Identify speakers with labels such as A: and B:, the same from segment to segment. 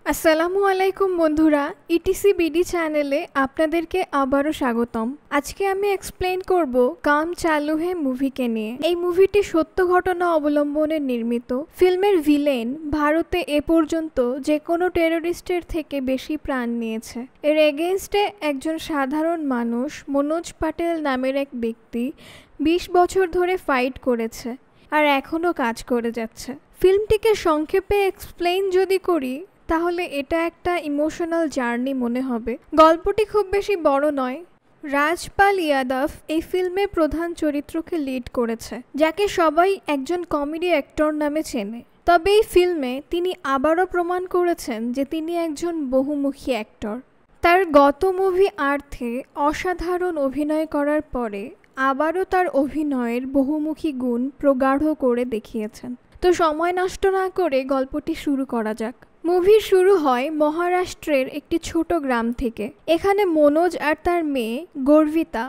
A: আসসালামু আলাইকুম বন্ধুরা, ইটিসি বিডি চ্যানেলে আপনাদেরকে আবারও স্বাগতম। আজকে আমি এক্সপ্লেইন করব কাম চালু হে মুভিকে নিয়ে। এই মুভিটি সত্য ঘটনা অবলম্বনে নির্মিত। ফিল্মের ভিলেন ভারতে এ পর্যন্ত যে কোনো টেররিস্টের থেকে বেশি প্রাণ নিয়েছে। এর এগেইনস্টে একজন সাধারণ মানুষ মনোজ পাটেল নামের এক ব্যক্তি ২০ বছর ধরে ফাইট করেছে আর এখনও কাজ করে যাচ্ছে। ফিল্মটিকে সংক্ষেপে এক্সপ্লেইন যদি করি তাহলে এটা একটা ইমোশনাল জার্নি মনে হবে। গল্পটি খুব বেশি বড় নয়। রাজপাল ইয়াদব এই ফিল্মে প্রধান চরিত্রকে লিড করেছে, যাকে সবাই একজন কমেডি অ্যাক্টর নামে চেনে। তবে এই ফিল্মে তিনি আবারও প্রমাণ করেছেন যে তিনি একজন বহুমুখী অ্যাক্টর। তার গত মুভি আর্থে অসাধারণ অভিনয় করার পরে আবারও তার অভিনয়ের বহুমুখী গুণ প্রগাঢ় করে দেখিয়েছেন। তো সময় নষ্ট না করে গল্পটি শুরু করা যাক। মুভি শুরু হয় মহারাষ্ট্রের একটি ছোট গ্রাম থেকে। এখানে মনোজ আর তার মেয়ে গর্বিতা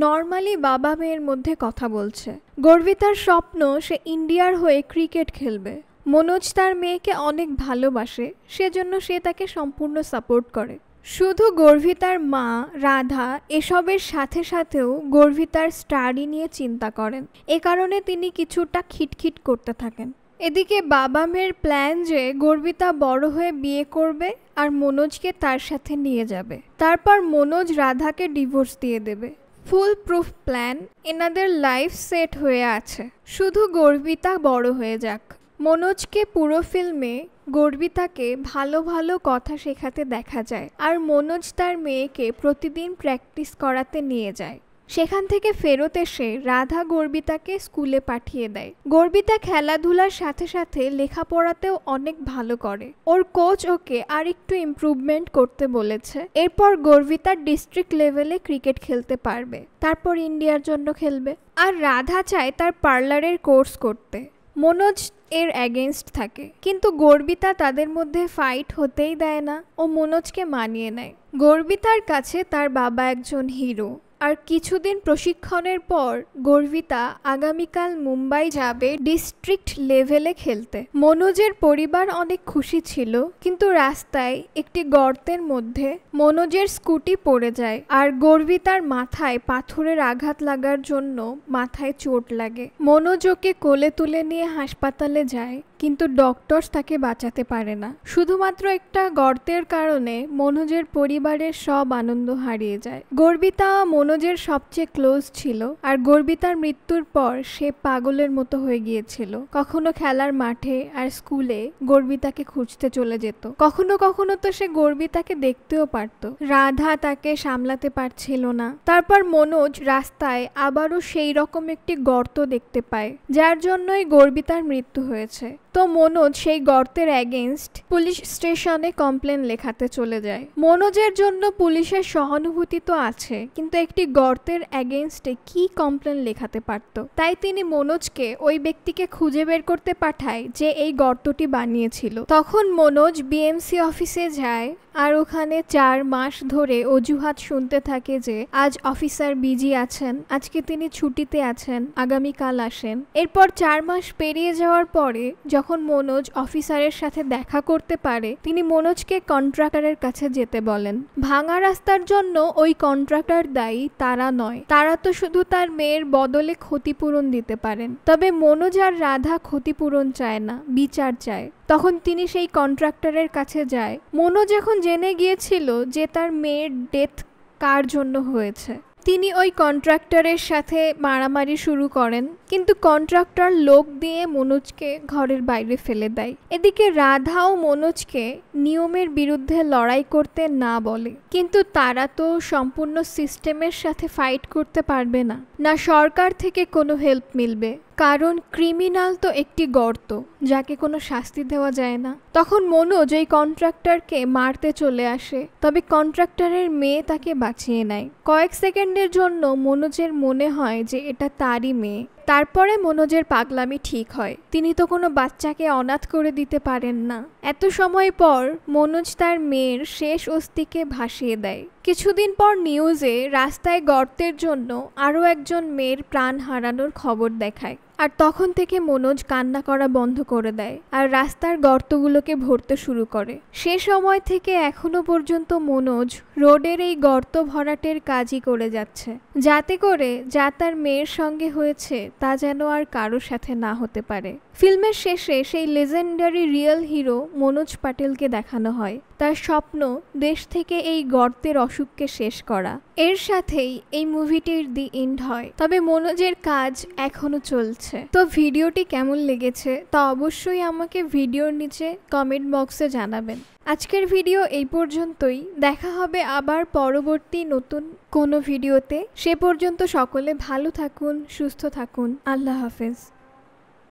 A: নর্মালি বাবা মেয়ের মধ্যে কথা বলছে। গর্বিতার স্বপ্ন সে ইন্ডিয়ার হয়ে ক্রিকেট খেলবে। মনোজ তার মেয়েকে অনেক ভালোবাসে, সেজন্য সে তাকে সম্পূর্ণ সাপোর্ট করে। শুধু গর্বিতার মা রাধা এসবের সাথে সাথেও গর্বিতার স্টাডি নিয়ে চিন্তা করেন। এ কারণে তিনি কিছুটা খিটখিট করতে থাকেন। এদিকে বাবা মেয়ের প্ল্যান যে গর্বিতা বড় হয়ে বিয়ে করবে আর মনোজকে তার সাথে নিয়ে যাবে। তারপর মনোজ রাধাকে ডিভোর্স দিয়ে দেবে। ফুল প্রুফ প্ল্যান, এনাদের লাইফ সেট হয়ে আছে, শুধু গর্বিতা বড় হয়ে যাক। মনোজকে পুরো ফিল্মে গর্বিতাকে ভালো ভালো কথা শেখাতে দেখা যায় আর মনোজ তার মেয়েকে প্রতিদিন প্র্যাকটিস করাতে নিয়ে যায়। সেখান থেকে ফেরত এসে রাধা গর্বিতাকে স্কুলে পাঠিয়ে দেয়। গর্বিতা খেলাধুলার সাথে সাথে লেখাপড়াতেও অনেক ভালো করে। ওর কোচ ওকে আর একটু ইমপ্রুভমেন্ট করতে বলেছে। এরপর গর্বিতা ডিস্ট্রিক্ট লেভেলে ক্রিকেট খেলতে পারবে, তারপর ইন্ডিয়ার জন্য খেলবে। আর রাধা চায় তার পার্লারের কোর্স করতে। মনোজ এর অ্যাগেনস্ট থাকে, কিন্তু গর্বিতা তাদের মধ্যে ফাইট হতেই দেয় না। ও মনোজকে মানিয়ে নেয়। গর্বিতার কাছে তার বাবা একজন হিরো। আর কিছুদিন প্রশিক্ষণের পর গর্বিতা আগামীকাল মুম্বাই যাবে ডিস্ট্রিক্ট লেভেলে খেলতে। মনোজের পরিবার অনেক খুশি ছিল, কিন্তু রাস্তায় একটি গর্তের মধ্যে মনোজের স্কুটি পড়ে যায় আর গর্বিতার মাথায় পাথরের আঘাত লাগার জন্য মাথায় চোট লাগে। মনোজ ওকে কোলে তুলে নিয়ে হাসপাতালে যায়, কিন্তু ডক্টরস তাকে বাঁচাতে পারে না। শুধুমাত্র একটা গর্তের কারণে মনোজের পরিবারের সব আনন্দ হারিয়ে যায়। গর্বিতা মনোজের সবচেয়ে ক্লোজ ছিল আর গর্বিতার মৃত্যুর পর সে পাগলের মতো হয়ে গিয়েছিল। কখনো খেলার মাঠে আর স্কুলে গর্বিতাকে খুঁজতে চলে যেত। কখনো কখনো তো সে গর্বিতাকে দেখতেও পারত। রাধা তাকে সামলাতে পারছিল না। তারপর মনোজ রাস্তায় আবারও সেই রকম একটি গর্ত দেখতে পায়, যার জন্যই গর্বিতার মৃত্যু হয়েছে। তো মনোজ সেই গর্তের অ্যাগেনস্ট পুলিশ স্টেশনে কমপ্লেন লেখাতে চলে যায়। মনোজের জন্য পুলিশের সহানুভূতি তো আছে, কিন্তু একটি গর্তের অ্যাগেনস্টে কি কমপ্লেন লেখাতে পারত? তাই তিনি মনোজকে ওই ব্যক্তিকে খুঁজে বের করতে পাঠায় যে এই গর্তটি বানিয়েছিল। তখন মনোজ বিএমসি অফিসে যায় আর ওখানে ৪ মাস ধরে অজুহাত শুনতে থাকে যে আজ অফিসার বিজি আছেন, আজকে তিনি ছুটিতে আছেন, আগামীকাল আসেন। এরপর ৪ মাস পেরিয়ে যাওয়ার পরে যখন মনোজ অফিসারের সাথে দেখা করতে পারে, তিনি মনোজকে কন্ট্রাক্টরের কাছে যেতে বলেন। ভাঙা রাস্তার জন্য ওই কন্ট্রাক্টর দায়ী তারা নয়, তারা তো শুধু তার মেয়ের বদলে ক্ষতিপূরণ দিতে পারেন। তবে মনোজ আর রাধা ক্ষতিপূরণ চায় না, বিচার চায়। তখন তিনি সেই কন্ট্রাক্টরের কাছে যায়। মনোজ এখন জেনে গিয়েছিল যে তার মেয়ের ডেথ কার জন্য হয়েছে। তিনি ওই কন্ট্রাক্টরের সাথে মারামারি শুরু করেন, কিন্তু কন্ট্রাক্টর লোক দিয়ে মনোজকে ঘরের বাইরে ফেলে দেয়। এদিকে রাধাও মনোজকে নিয়মের বিরুদ্ধে লড়াই করতে না বলে, কিন্তু তারা তো সম্পূর্ণ সিস্টেমের সাথে ফাইট করতে পারবে না। না সরকার থেকে কোনো হেল্প মিলবে, কারণ ক্রিমিনাল তো একটি গর্ত, যাকে কোনো শাস্তি দেওয়া যায় না। তখন মনোজ ওই কন্ট্রাক্টরকে মারতে চলে আসে, তবে কন্ট্রাক্টরের মেয়ে তাকে বাঁচিয়ে নেয়। কয়েক সেকেন্ডের জন্য মনোজের মনে হয় যে এটা তারই মেয়ে। তারপরে মনোজের পাগলামি ঠিক হয়। তিনি তো কোনো বাচ্চাকে অনাথ করে দিতে পারেন না। এত সময় পর মনোজ তার মেয়ের শেষ অস্থিকে ভাসিয়ে দেয়। কিছুদিন পর নিউজে রাস্তায় গর্তের জন্য আরও একজন মেয়ের প্রাণ হারানোর খবর দেখায়। আর তখন থেকে মনোজ কান্না করা বন্ধ করে দেয় আর রাস্তার গর্তগুলোকে ভরতে শুরু করে। সে সময় থেকে এখনো পর্যন্ত মনোজ রোডের এই গর্ত ভরাটের কাজই করে যাচ্ছে, যাতে করে যা তার মেয়ের সঙ্গে হয়েছে তা যেন আর কারোর সাথে না হতে পারে। ফিল্মের শেষে সেই লেজেন্ডারি রিয়েল হিরো মনোজ পাটেলকে দেখানো হয়। তার স্বপ্ন দেশ থেকে এই গর্তের অসুখকে শেষ করা। এর সাথেই এই মুভিটির দি এন্ড হয়। তবে মনোজের কাজ এখনো চলছে। তো ভিডিওটি কেমন লেগেছে তা অবশ্যই আমাকে ভিডিওর নিচে কমেন্ট বক্সে জানাবেন। আজকের ভিডিও এই পর্যন্তই। দেখা হবে আবার পরবর্তী নতুন কোনো ভিডিওতে। সে পর্যন্ত সকলে ভালো থাকুন, সুস্থ থাকুন। আল্লাহ হাফেজ।